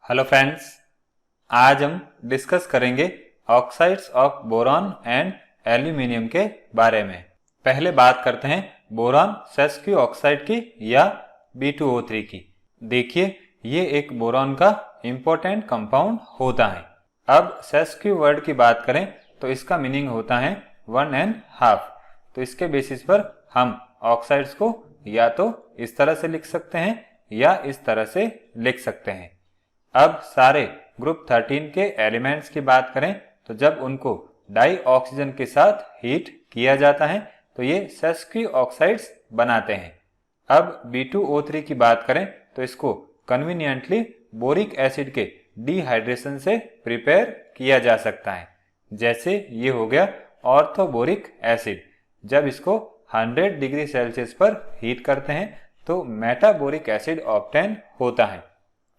Hello friends, आज हम discuss करेंगे oxides of boron and aluminium के बारे में। पहले बात करते हैं बोरॉन सेस्क्यू ऑक्साइड की या B2O3 की। देखिए, ये एक बोरॉन का इम्पोर्टेंट कंपाउंड होता है। अब सेस्क्यू वर्ड की बात करें तो इसका मीनिंग होता है 1.5। तो इसके बेसिस पर हम ऑक्साइड्स को या तो इस तरह से लिख सकते हैं या इस तरह से लिख सकते हैं। अब सारे ग्रुप 13 के एलिमेंट्स की बात करें तो जब उनको डाई ऑक्सीजन के साथ हीट किया जाता है तो ये सेस्क्यू ऑक्साइड्स बनाते हैं। अब B2O3 की बात करें तो इसको कन्वीनियंटली बोरिक एसिड के डिहाइड्रेशन से प्रिपेयर किया जा सकता है। जैसे ये हो गया ऑर्थोबोरिक एसिड। जब इसको 100 डिग्री सेल्सियस पर हीट करते हैं तो मेटाबोरिक एसिड ऑब्टेन होता है।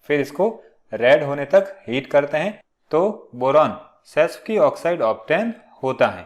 फिर इसको रेड होने तक हीट करते हैं तो बोरॉन सेस्क्यू ऑक्साइड ऑब्टेन होता है।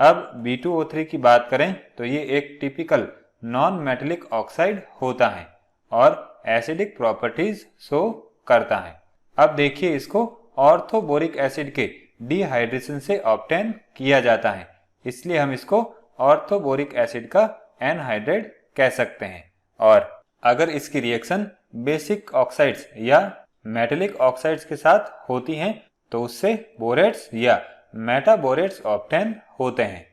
अब B2O3 की बात करें तो ये एक टिपिकल नॉन मेटेलिक ऑक्साइड होता है और एसिडिक प्रॉपर्टीज शो करता है। अब देखिए, इसको ऑर्थोबोरिक एसिड के डिहाइड्रेशन से ऑब्टेन किया जाता है, इसलिए हम इसको ऑर्थोबोरिक एसिड का एनहाइड्रेट कह सकते हैं। और अगर इसकी रिएक्शन बेसिक ऑक्साइड्स या मेटेलिक ऑक्साइड्स के साथ होती हैं तो उससे बोरेट्स या मेटाबोरेट्स ऑब्टेन होते हैं।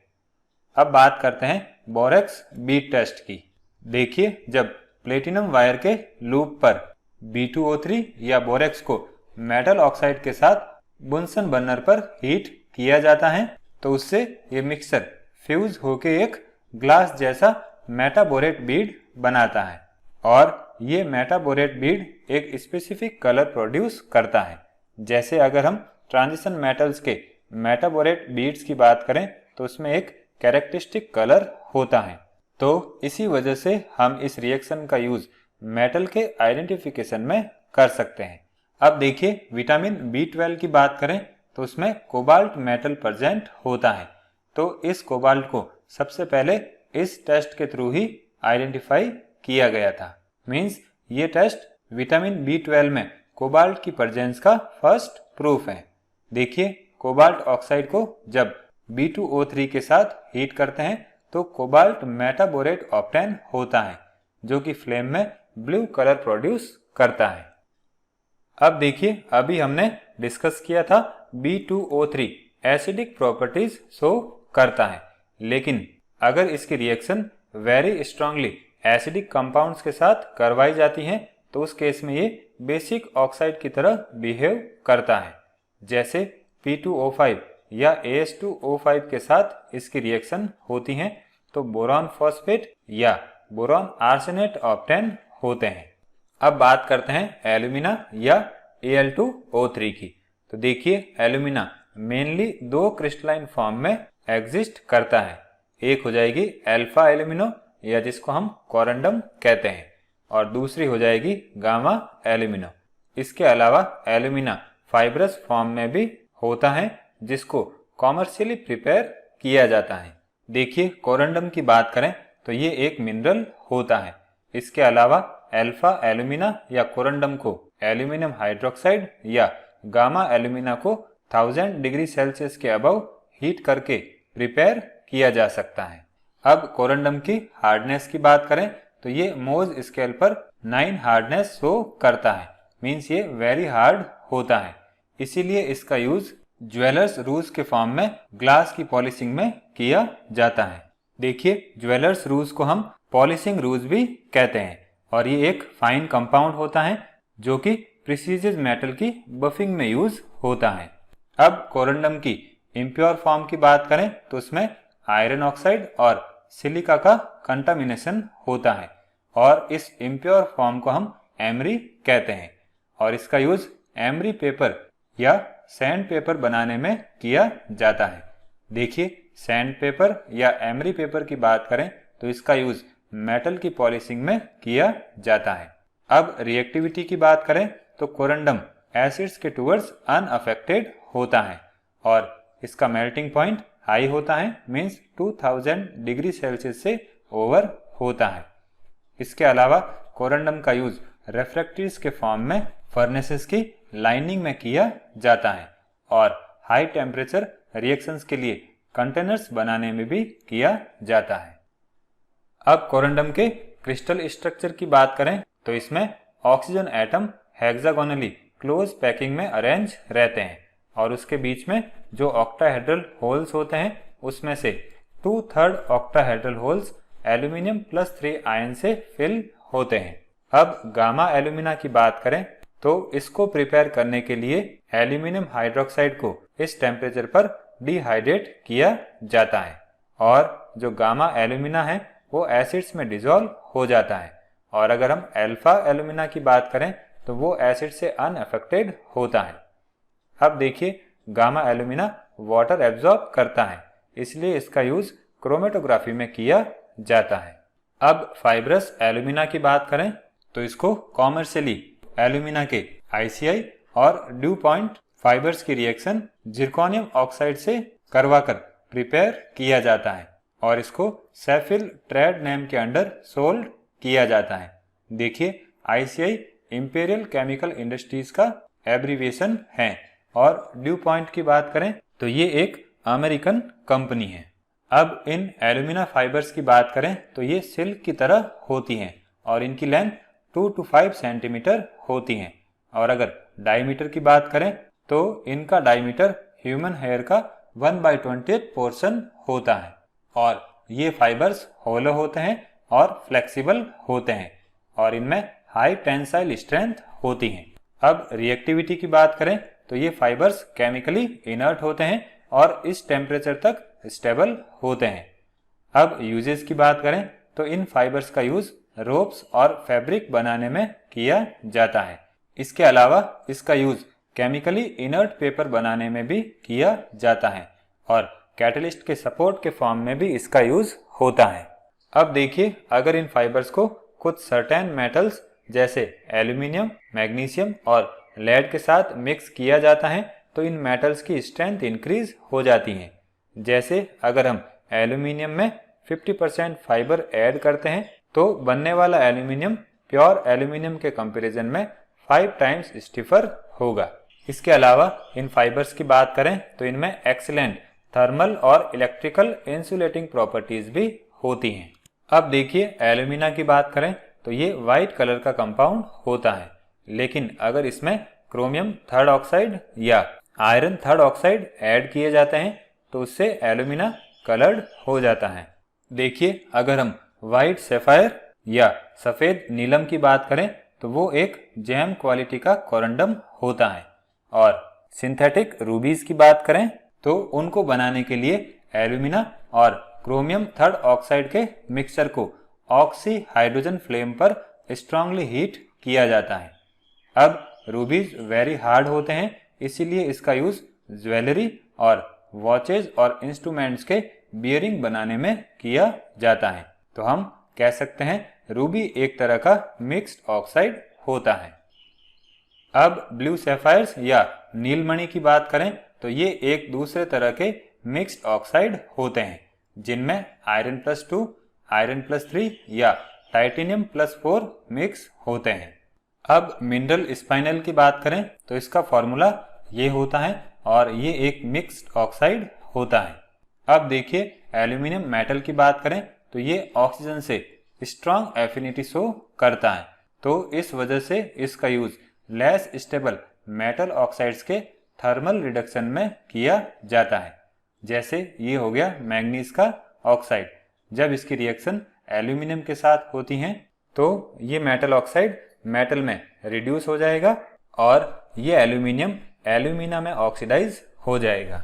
अब बात करते हैं बोरेक्स बीट टेस्ट की। देखिए, जब प्लेटिनम वायर के लूप पर B2O3 या बोरेक्स को मेटल ऑक्साइड के साथ बुनसन बर्नर पर हीट किया जाता है तो उससे ये मिक्सचर फ्यूज होके एक ग्लास जैसा मेटाबोरेट बीड बनाता है और ये मेटाबोरेट बीड एक स्पेसिफिक कलर प्रोड्यूस करता है। जैसे अगर हम ट्रांजिशन मेटल्स के मेटाबोरेट बीड्स की बात करें तो उसमें एक कैरेक्टरिस्टिक कलर होता है। तो इसी वजह से हम इस रिएक्शन का यूज मेटल के आइडेंटिफिकेशन में कर सकते हैं। अब देखिए, विटामिन B12 की बात करें तो उसमें कोबाल्ट मेटल प्रेजेंट होता है। तो इस कोबाल्ट को सबसे पहले इस टेस्ट के थ्रू ही आइडेंटिफाई किया गया था। मींस ये टेस्ट विटामिन B12 में कोबाल्ट की प्रेजेंस का फर्स्ट प्रूफ है। देखिए, कोबाल्ट ऑक्साइड को जब B2O3 के साथ हीट करते हैं तो कोबाल्ट मेटाबोरेट ऑब्टेन होता है जो कि फ्लेम में ब्लू कलर प्रोड्यूस करता है। अब देखिए, अभी हमने डिस्कस किया था B2O3 एसिडिक प्रॉपर्टीज शो करता है, लेकिन अगर इसकी reaction very strongly acidic compounds के साथ करवाई जाती हैं तो उस केस में ये बेसिक ऑक्साइड की तरह बिहेव करता है। जैसे P2O5 या AS2O5 के साथ इसकी रिएक्शन होती हैं तो बोरॉन फॉस्फेट या बोरॉन आर्सेनेट ऑब्टेन होते हैं। अब बात करते हैं एल्यूमिना या Al2O3 की। तो देखिए, एल्यूमिना मेनली दो क्रिस्टलाइन फॉर्म में एग्जिस्ट करता है। एक हो जाएगी अल्फा एल्यूमिनो या जिसको हम कोरंडम कहते हैं और दूसरी हो जाएगी गामा एल्यूमिनो। इसके अलावा एल्यूमिना फाइब्रस फॉर्म में भी होता है जिसको कॉमर्शियली प्रिपेयर किया जाता है। देखिए, कोरंडम की बात करें तो ये एक मिनरल होता है। इसके अलावा अल्फा एल्यूमिना या कोरंडम को एल्यूमिनियम हाइड्रोक्साइड या गामा एल्यूमिना को 1000 डिग्री सेल्सियस के अबव हीट करके प्रिपेयर किया जा सकता है। अब कोरंडम की हार्डनेस की बात करें तो ये मोज स्केल पर 9 हार्डनेस शो करता है। मीन्स ये वेरी हार्ड होता है, इसीलिए इसका यूज ज्वेलर्स रूज के फॉर्म में ग्लास की पॉलिशिंग में किया जाता है। देखिए, ज्वेलर्स रूज को हम पॉलिशिंग रूज भी कहते हैं और ये एक फाइन कंपाउंड होता है जो कि प्रिसीजियस मेटल की बफिंग में यूज होता है। अब कोरंडम की इम्प्योर फॉर्म की बात करें तो उसमें आयरन ऑक्साइड और सिलिका का कंटामिनेशन होता है और इस इम्प्योर फॉर्म को हम एमरी कहते हैं और इसका यूज एमरी पेपर या सैंड पेपर बनाने में किया जाता है। देखिए, सैंड पेपर या एमरी पेपर की बात करें तो इसका यूज मेटल की पॉलिशिंग में किया जाता है। अब रिएक्टिविटी की बात करें तो कोरंडम एसिड्स के टुवर्ड्स अनअफेक्टेड होता है और इसका मेल्टिंग पॉइंट हाई होता है, मीन्स 2000 डिग्री सेल्सियस से ओवर होता है। इसके अलावा कोरंडम का यूज रेफ्रेक्टरीज के फॉर्म में फर्नेसेस की लाइनिंग में किया जाता है और हाई टेम्परेचर रिएक्शंस के लिए कंटेनर्स बनाने में भी किया जाता है। अब कोरंडम के क्रिस्टल स्ट्रक्चर की बात करें तो इसमें ऑक्सीजन एटम हेक्सागोनली क्लोज पैकिंग में अरेंज रहते हैं और उसके बीच में जो ऑक्टाहेड्रल होल्स होते हैं उसमें से 2/3 ऑक्टाहेड्रल होल्स एल्यूमिनियम +3 आयन से फिल होते हैं। अब गामा एल्यूमिना की बात करें तो इसको प्रिपेयर करने के लिए एल्यूमिनियम हाइड्रोक्साइड को इस टेम्परेचर पर डिहाइड्रेट किया जाता है और जो गामा एल्यूमिना है वो एसिड्स में डिसॉल्व हो जाता है और अगर हम अल्फा एल्यूमिना की बात करें तो वो एसिड से अनअफेक्टेड होता है। अब देखिए गामा एल्यूमिना वाटर एब्जॉर्ब करता है, इसलिए इसका यूज क्रोमेटोग्राफी में किया जाता है। अब फाइब्रस एल्यूमिना की बात करें तो इसको कॉमर्शियली एल्यूमिना के ICI और ड्यू पॉइंट फाइबर्स की रिएक्शन जिरकोनियम ऑक्साइड से करवाकर प्रिपेयर किया जाता है और इसको सेफिल ट्रेड नेम के अंडर सोल्ड किया जाता है। देखिए ICI इंपीरियल केमिकल इंडस्ट्रीज का एब्रीविएशन है और ड्यू पॉइंट की बात करें तो ये एक अमेरिकन कंपनी है। अब इन एल्यूमिना फाइबर्स की बात करें तो ये सिल्क की तरह होती हैं और इनकी लेंथ 2 to 5 सेंटीमीटर होती हैं और अगर डायमीटर की बात करें तो इनका डायमीटर ह्यूमन हेयर का 1/20 पोर्शन होता है और ये फाइबर्स होलो होते हैं और फ्लेक्सिबल होते हैं और इनमें हाई टेंसाइल स्ट्रेंथ होती हैं। अब रिएक्टिविटी की बात करें तो ये फाइबर्स केमिकली इनर्ट होते हैं और इस टेम्परेचर तक स्टेबल होते हैं। अब यूजेस की बात करें तो इन फाइबर्स का यूज रोप्स और फैब्रिक बनाने में किया जाता है। इसके अलावा इसका यूज केमिकली इनर्ट पेपर बनाने में भी किया जाता है और कैटलिस्ट के सपोर्ट के फॉर्म में भी इसका यूज होता है। अब देखिए अगर इन फाइबर्स को कुछ सर्टेन मेटल्स जैसे एल्यूमिनियम, मैग्नीशियम और लेड के साथ मिक्स किया जाता है तो इन मेटल्स की स्ट्रेंथ इंक्रीज हो जाती है। जैसे अगर हम एल्यूमिनियम में 50% फाइबर ऐड करते हैं तो बनने वाला एल्यूमिनियम प्योर एल्यूमिनियम के कंपैरिजन में 5 टाइम्स स्टिफर होगा। इसके अलावा इन फाइबर्स की बात करें तो इनमें एक्सीलेंट थर्मल और इलेक्ट्रिकल इंसुलेटिंग प्रॉपर्टीज भी होती हैं। अब देखिए एल्यूमिना की बात करें तो ये व्हाइट कलर का कंपाउंड होता है, लेकिन अगर इसमें क्रोमियम 3rd ऑक्साइड या आयरन 3rd ऑक्साइड ऐड किए जाते हैं तो उससे एल्यूमिना कलर्ड हो जाता है। देखिए अगर हम व्हाइट सैफायर या सफेद नीलम की बात करें तो वो एक जेम क्वालिटी का कोरंडम होता है और सिंथेटिक रूबीज की बात करें तो उनको बनाने के लिए एल्यूमिना और क्रोमियम 3rd ऑक्साइड के मिक्सचर को ऑक्सी हाइड्रोजन फ्लेम पर स्ट्रांगली हीट किया जाता है। अब रूबीज वेरी हार्ड होते हैं, इसीलिए इसका यूज ज्वेलरी और वॉचेज और इंस्ट्रूमेंट्स के बियरिंग बनाने में किया जाता है। तो हम कह सकते हैं रूबी एक तरह का मिक्स्ड ऑक्साइड होता है। अब ब्लू सैफायर्स या नीलमणि की बात करें तो ये एक दूसरे तरह के मिक्स्ड ऑक्साइड होते हैं जिनमें आयरन +2, आयरन +3 या टाइटेनियम +4 मिक्स होते हैं। अब मिनरल स्पाइनल की बात करें तो इसका फॉर्मूला ये होता है और ये एक मिक्स्ड ऑक्साइड होता है। अब देखिए एल्यूमिनियम मेटल की बात करें तो ये ऑक्सीजन से स्ट्रॉन्ग एफिनिटी शो करता है, तो इस वजह से इसका use less stable metal oxides के थर्मल रिडक्शन में किया जाता है। जैसे ये हो गया मैंगनीज का ऑक्साइड, जब इसकी रिएक्शन एल्यूमिनियम के साथ होती हैं तो ये मेटल ऑक्साइड मेटल में रिड्यूस हो जाएगा और ये एल्यूमिनियम एल्यूमिना में ऑक्सीडाइज हो जाएगा।